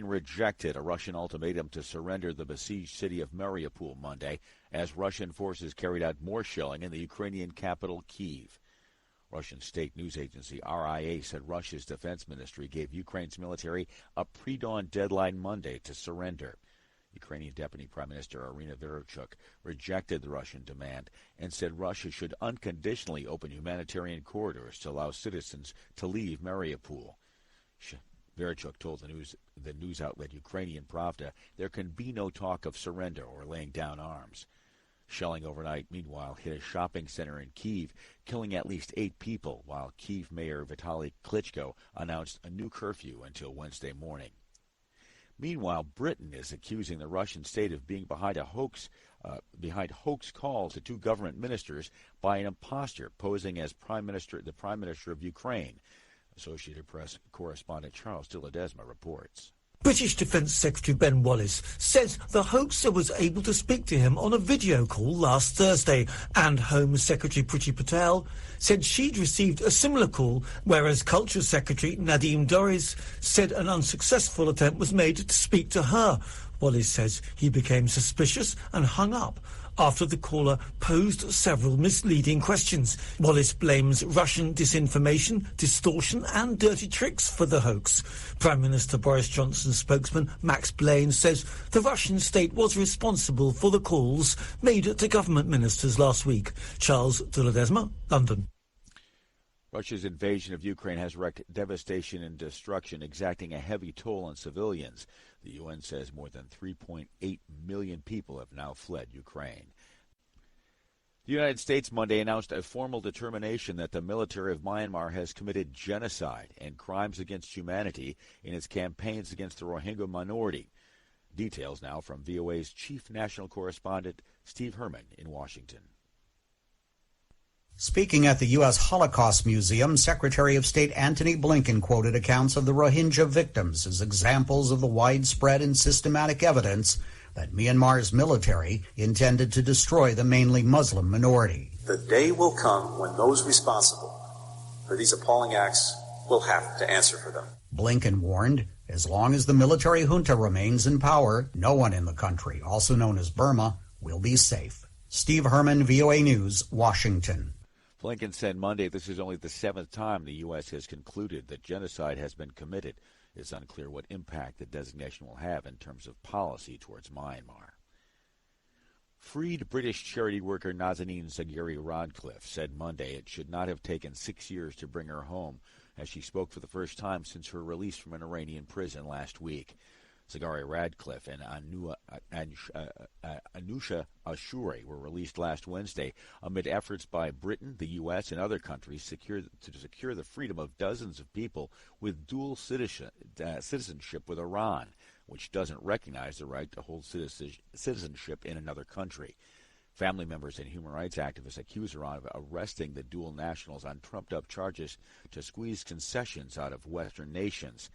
Ukraine rejected a Russian ultimatum to surrender the besieged city of Mariupol Monday as Russian forces carried out more shelling in the Ukrainian capital, Kyiv. Russian state news agency RIA said Russia's defense ministry gave Ukraine's military a pre-dawn deadline Monday to surrender. Ukrainian Deputy Prime Minister Irina Vereshchuk rejected the Russian demand and said Russia should unconditionally open humanitarian corridors to allow citizens to leave Mariupol. Vereshchuk told the news outlet Ukrainian Pravda there can be no talk of surrender or laying down arms. Shelling overnight, meanwhile, hit a shopping center in Kyiv, killing at least 8 people, while Kyiv Mayor Vitaly Klitschko announced a new curfew until Wednesday morning. Meanwhile, Britain is accusing the Russian state of being behind hoax calls to 2 government ministers by an impostor posing as the Prime Minister of Ukraine. Associated Press correspondent Charles de Ledesma reports. British Defence Secretary Ben Wallace says the hoaxer was able to speak to him on a video call last Thursday, and Home Secretary Priti Patel said she'd received a similar call, whereas Culture Secretary Nadeem Dorries said an unsuccessful attempt was made to speak to her. Wallace says he became suspicious and hung up after the caller posed several misleading questions. Wallace blames Russian disinformation, distortion and dirty tricks for the hoax. Prime Minister Boris Johnson's spokesman Max Blaine says the Russian state was responsible for the calls made to government ministers last week. Charles de Ledesma, London. Russia's invasion of Ukraine has wreaked devastation and destruction, exacting a heavy toll on civilians. The UN says more than 3.8 million people have now fled Ukraine. The United States Monday announced a formal determination that the military of Myanmar has committed genocide and crimes against humanity in its campaigns against the Rohingya minority. Details now from VOA's chief national correspondent, Steve Herman in Washington. Speaking at the U.S. Holocaust Museum, Secretary of State Antony Blinken quoted accounts of the Rohingya victims as examples of the widespread and systematic evidence that Myanmar's military intended to destroy the mainly Muslim minority. The day will come when those responsible for these appalling acts will have to answer for them. Blinken warned, as long as the military junta remains in power, no one in the country, also known as Burma, will be safe. Steve Herman, VOA News, Washington. Blinken said Monday this is only the 7th time the U.S. has concluded that genocide has been committed. It's unclear what impact the designation will have in terms of policy towards Myanmar. Freed British charity worker Nazanin Zaghari-Ratcliffe said Monday it should not have taken 6 years to bring her home, as she spoke for the first time since her release from an Iranian prison last week. Zaghari-Ratcliffe and Anusha Ashuri were released last Wednesday amid efforts by Britain, the U.S., and other countries to secure the freedom of dozens of people with dual citizenship with Iran, which doesn't recognize the right to hold citizenship in another country. Family members and human rights activists accuse Iran of arresting the dual nationals on trumped-up charges to squeeze concessions out of Western nations.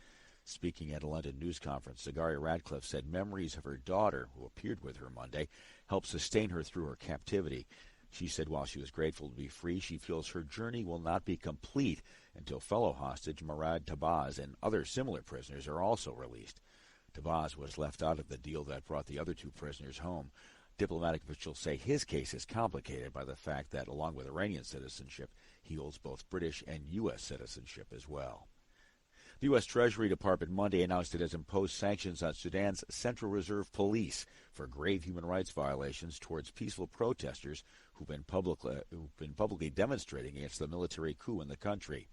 Speaking at a London news conference, Zaghari-Ratcliffe said memories of her daughter, who appeared with her Monday, helped sustain her through her captivity. She said while she was grateful to be free, she feels her journey will not be complete until fellow hostage Murad Tabaz and other similar prisoners are also released. Tabaz was left out of the deal that brought the other 2 prisoners home. Diplomatic officials say his case is complicated by the fact that, along with Iranian citizenship, he holds both British and U.S. citizenship as well. The U.S. Treasury Department Monday announced it has imposed sanctions on Sudan's Central Reserve Police for grave human rights violations towards peaceful protesters who've been publicly demonstrating against the military coup in the country.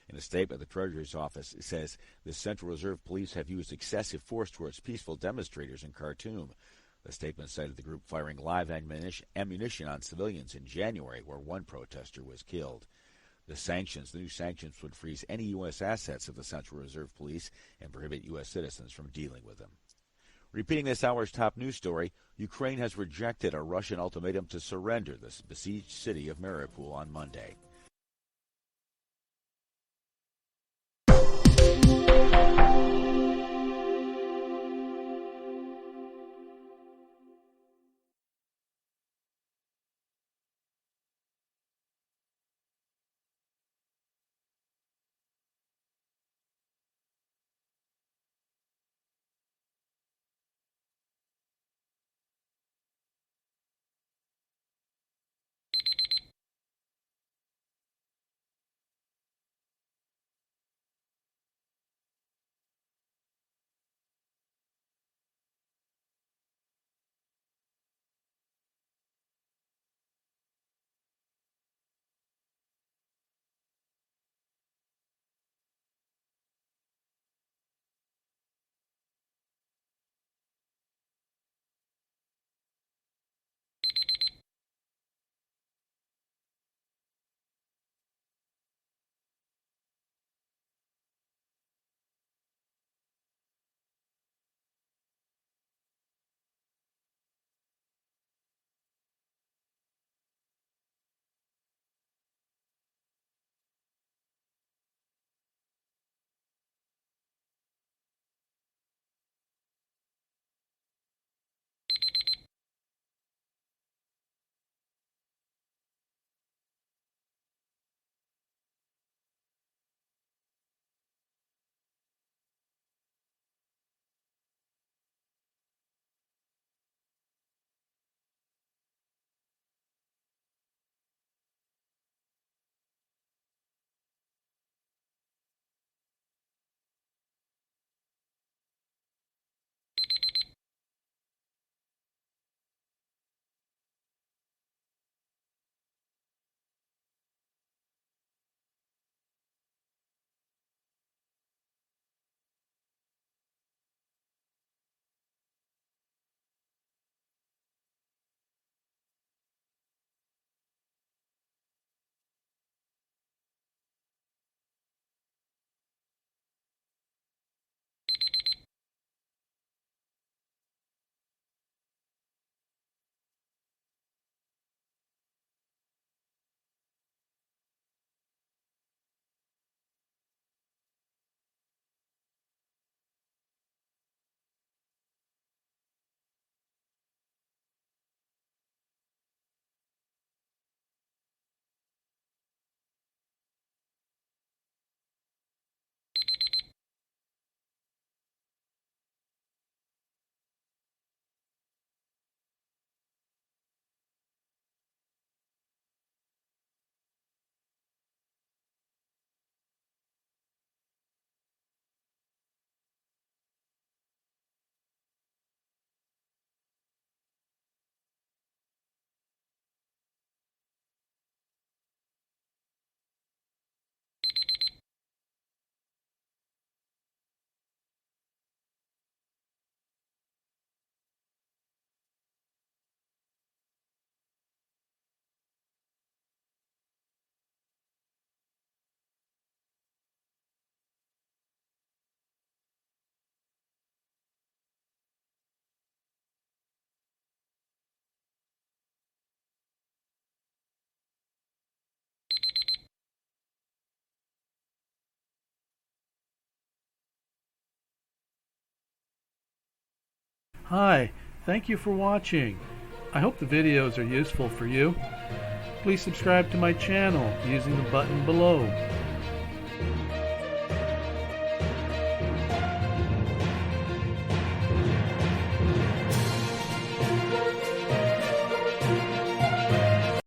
In a statement, the Treasury's office says the Central Reserve Police have used excessive force towards peaceful demonstrators in Khartoum. The statement cited the group firing live ammunition on civilians in January, where 1 protester was killed. The new sanctions would freeze any U.S. assets of the Central Reserve Police and prohibit U.S. citizens from dealing with them. Repeating this hour's top news story, Ukraine has rejected a Russian ultimatum to surrender the besieged city of Mariupol on Monday. Hi, thank you for watching. I hope the videos are useful for you. Please subscribe to my channel using the button below.